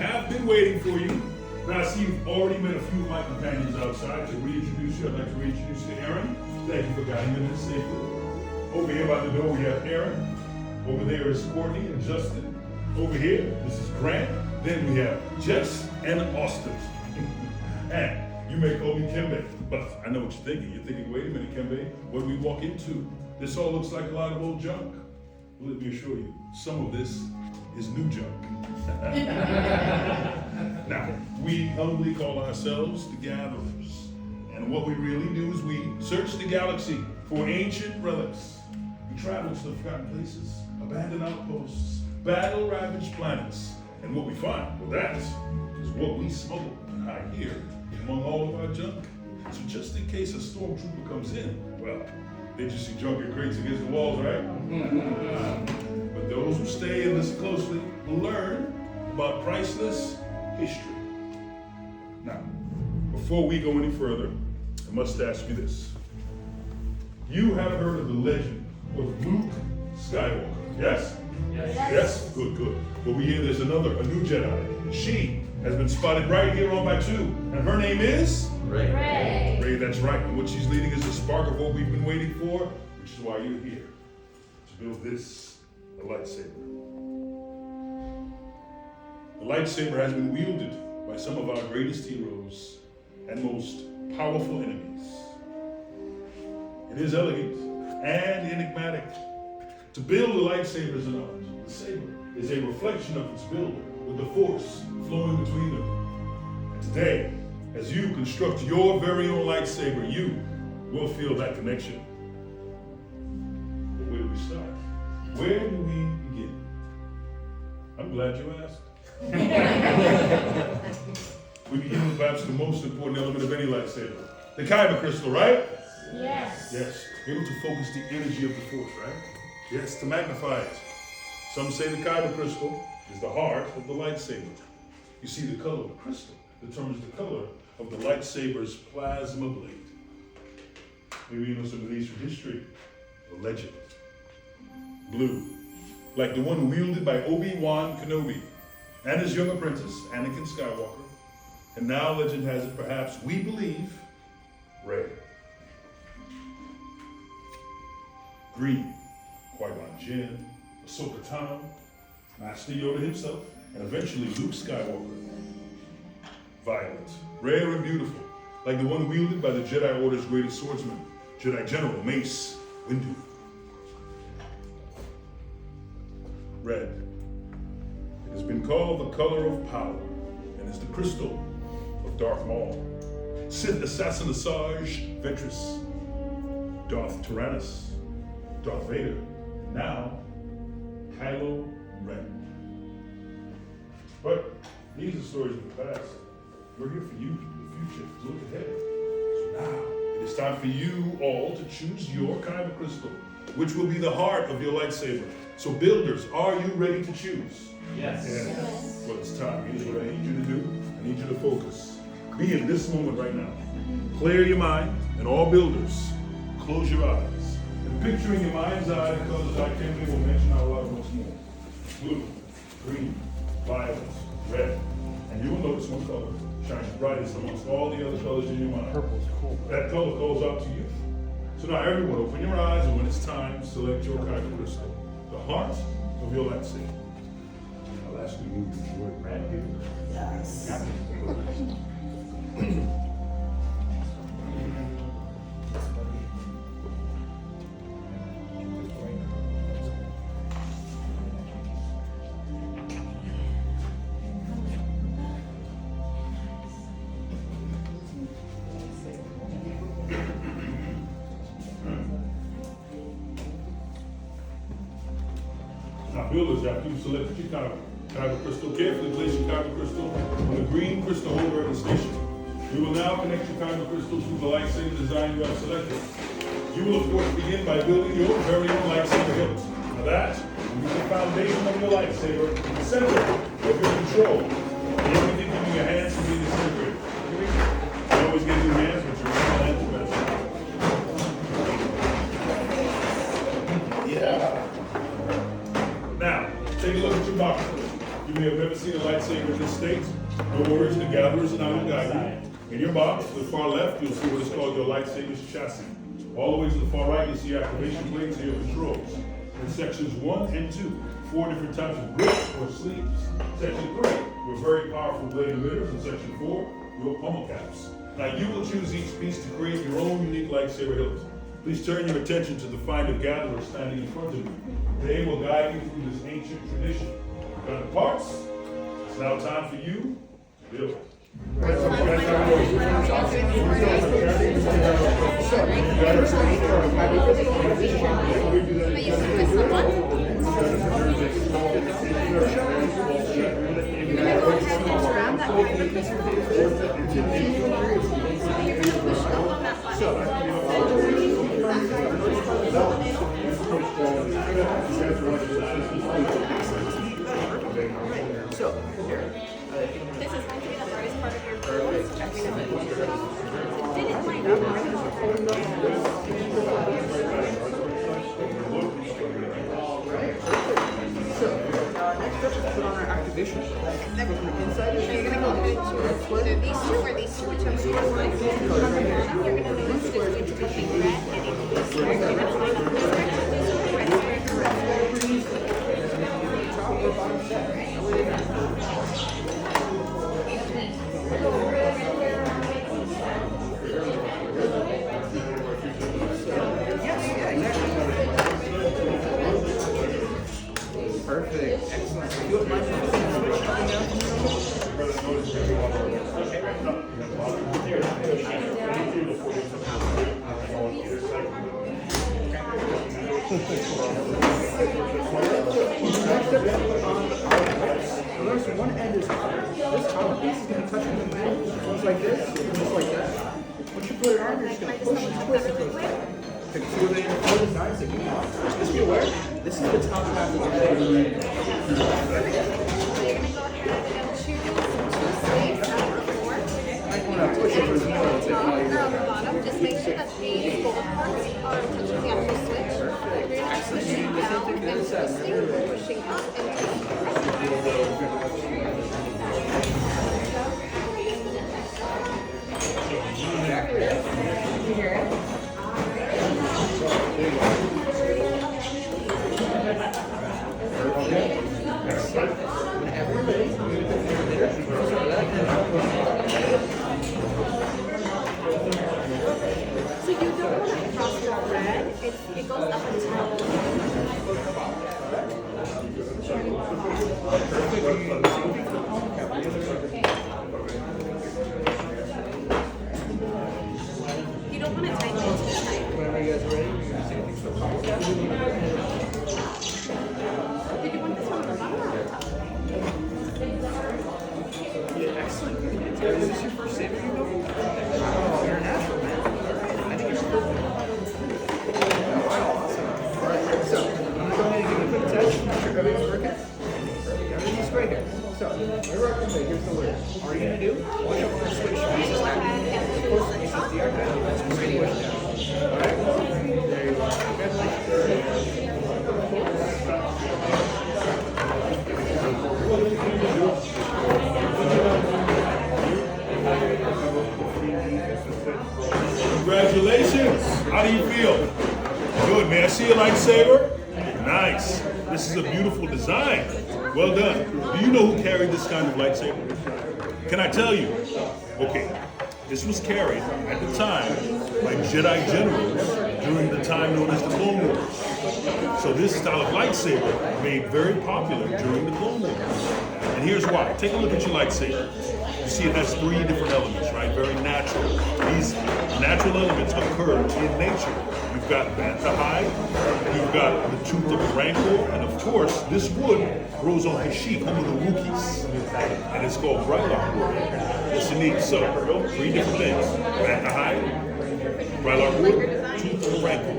have been waiting for you. Now, I see you've already met a few of my companions outside. To reintroduce you, I'd like to reintroduce you to Aaron. Thank you for guiding them in safely. Over here by the door, we have Aaron. Over there is Courtney and Justin. Over here, this is Grant. Then we have Jess and Austin. And you may call me Kembe, but I know what you're thinking. You're thinking, wait a minute, Kembe, what do we walk into? This all looks like a lot of old junk. Well, let me assure you, some of this is new junk. Now, we humbly call ourselves the Gatherers. And what we really do is we search the galaxy for ancient relics. We travel to the forgotten places, abandoned outposts, battle-ravaged planets. And what we find, well, that is what we smuggle and hide here among all of our junk. So just in case a stormtrooper comes in, well, they just see junk in crates against the walls, right? But those who stay and listen closely will learn about priceless history. Now, before we go any further, I must ask you this. You have heard of the legend of Luke Skywalker, yes? Yes? Good, good. But we hear there's a new Jedi. She has been spotted right here on Batu, and her name is? Rey. Rey, that's right. And what she's leading is the spark of what we've been waiting for, which is why you're here, to build this, the lightsaber. The lightsaber has been wielded by some of our greatest heroes and most powerful enemies. It is elegant and enigmatic. To build a lightsaber is an art. The saber is a reflection of its builder, with the force flowing between them. And today, as you construct your very own lightsaber, you will feel that connection. But where do we start? Where do we begin? I'm glad you asked. We begin with perhaps the most important element of any lightsaber, the kyber crystal, right? Yes. Yes, able to focus the energy of the force, right? Yes, to magnify it. Some say the kyber crystal is the heart of the lightsaber. You see, the color of the crystal determines the color of the lightsaber's plasma blade. Maybe you know some of these from history or legend. Blue, like the one wielded by Obi-Wan Kenobi and his young apprentice, Anakin Skywalker. And now legend has it, perhaps, we believe, Rey. Green, Qui-Gon Jinn, Ahsoka Tano, Master Yoda himself, and eventually Luke Skywalker. Violet, rare and beautiful, like the one wielded by the Jedi Order's greatest swordsman, Jedi General Mace Windu. Red, it has been called the color of power, and is the crystal of Darth Maul, Sith Assassin Asajj Ventress, Darth Tyrannus, Darth Vader, and now Kylo Ren. But these are stories of the past. We're here for you, the future, to look ahead. So now, it is time for you all to choose your kyber crystal, which will be the heart of your lightsaber. So builders, are you ready to choose? Yes. Yes. Well, it's time. Here's what I need you to do. I need you to focus. Be in this moment right now. Clear your mind, and all builders, close your eyes. And picture in your mind's eye the colors I came will mention out loud once more. Blue, green, violet, red. And you will notice one color shines brightest amongst all the other colors in your mind. Purple's cool. That color calls out to you. So now everyone, open your eyes, and when it's time, select your kyber crystal, the heart of your lightsaber. I'll ask you to move the word right here. Yes. Now, builders, after you've selected your kyber crystal, carefully place your kyber crystal on the green crystal holder at the station. We will now connect your kyber crystal to the lightsaber design you have selected. You will, of course, begin by building your very own lightsaber hilt. Now that will be the foundation of your lightsaber, the center of your control. And everything in your hands will be disintegrated. You always get new hands, but you're running out the best. Yeah. Now, take a look at your box. You may have never seen a lightsaber in this state. No worries, the gatherers and I will guide you. In your box, to the far left, you'll see what is called your lightsaber's chassis. All the way to the far right, you see activation plates and your controls. In sections 1 and 2, 4 different types of grips or sleeves. Section 3, your very powerful blade emitters. In section 4, your pummel caps. Now you will choose each piece to create your own unique lightsaber hilt. Please turn your attention to the finder gatherer standing in front of you. They will guide you through this ancient tradition. Got the parts? It's now time for you to build. So, here. This is going to be the hardest part of your purpose. Didn't line up. So, next up is put on our activation. Go from the inside. So you're going to go into these two or these two, whichever you want. You're going to move this switch between red and blue. You're going to line up this Top or bottom set. Perfect. Excellent. You have my switch coming down. Notice one end is hard. This top piece is going to touch in the middle, just like this, just like that. Once you put it on, you're just going to push and twist it. Pick two of the four designs that you want. Just be aware, this is the top half of the blade. So you're going to go ahead and choose two sleeves out of 4. Might want to push it for the middle. On the top or on the bottom, just make sure that the gold parts are touching the actual switch. You're going to be pushing down and twisting, pushing up and twisting. Exactly. You hear it? Whenever you're ready, So you don't want to cross the red, it goes up until you don't want to tighten it too tight. whenever you guys are ready, same thing for the pummel cap. Did you want this one on the bottom or on the top? Yeah, excellent. Is this your first saber you go? Oh, you're a natural, man. I think you're perfect. Oh, awesome. Alright, so I'm going to go ahead and give it a quick test. Make sure everything's working. Everything's great here. So, whatever I can say, here's the word. All you're going to do, push up on the switch. Go ahead and choose the top. Let's push it down. Alright? There you go. Congratulations. How do you feel? Good, man. See a lightsaber? Nice. This is a beautiful design. Well done. Do you know who carried this kind of lightsaber? Can I tell you? Okay. This was carried at the time by Jedi generals during the time known as the Clone Wars. So this style of lightsaber made very popular during the Clone Wars. And here's why. Take a look at your lightsaber. You see it has 3 different elements, right? Very natural. These natural elements occur in nature. You've got bantha hide, you've got the tooth of a rancor, and of course, this wood grows on Kashyyyk, home of the Wookiees. And it's called Rylark wood. It's unique. So, 3 different things. Bantha hide, Rylark wood, tooth of a rancor.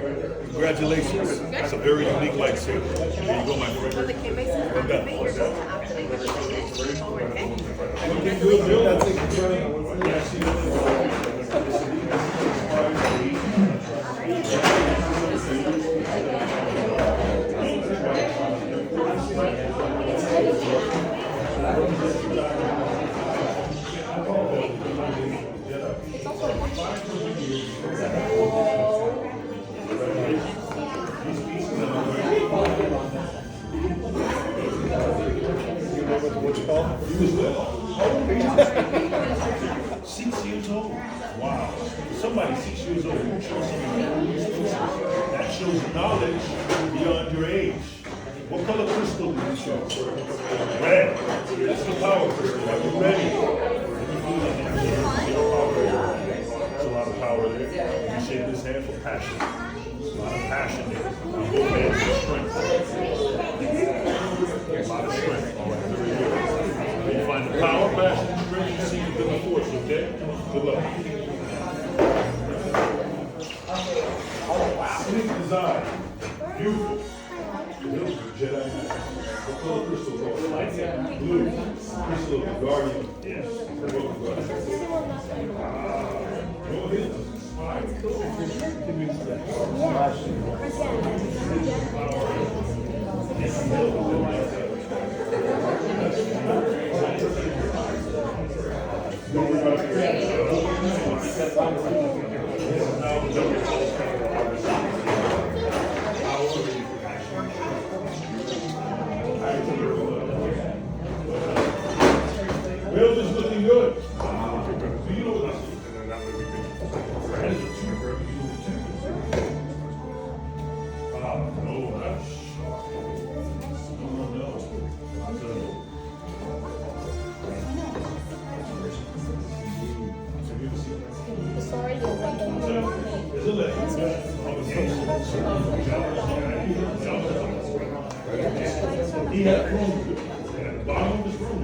Congratulations. That's a very unique lightsaber. There you go, my friend. So the canvas is Well done. activated to activate the finish. Okay. Looking good, Bill. what you call? He was little. How old are you? 6 years old. Wow. Somebody 6 years old who chose something that shows knowledge beyond your age. What color crystal did you choose? Red. That's the power crystal. Are you ready? There's a lot of power there. You shake this hand for passion. A lot of passion there. Now both hands for strength. A lot of strength. All right, very good. When you find the power, passion, and strength, you see it in the force, okay? Good luck. Sleek design. Beautiful. Jedi. What color crystal called? Blue. Crystal of the Guardian. Yes. Go ahead. That's cool. Don't worry about Wales is looking good. So you know what this is? That is a two. No, that's shocking. No. Sorry, you're Is it like? He had a room. At the bottom of his room.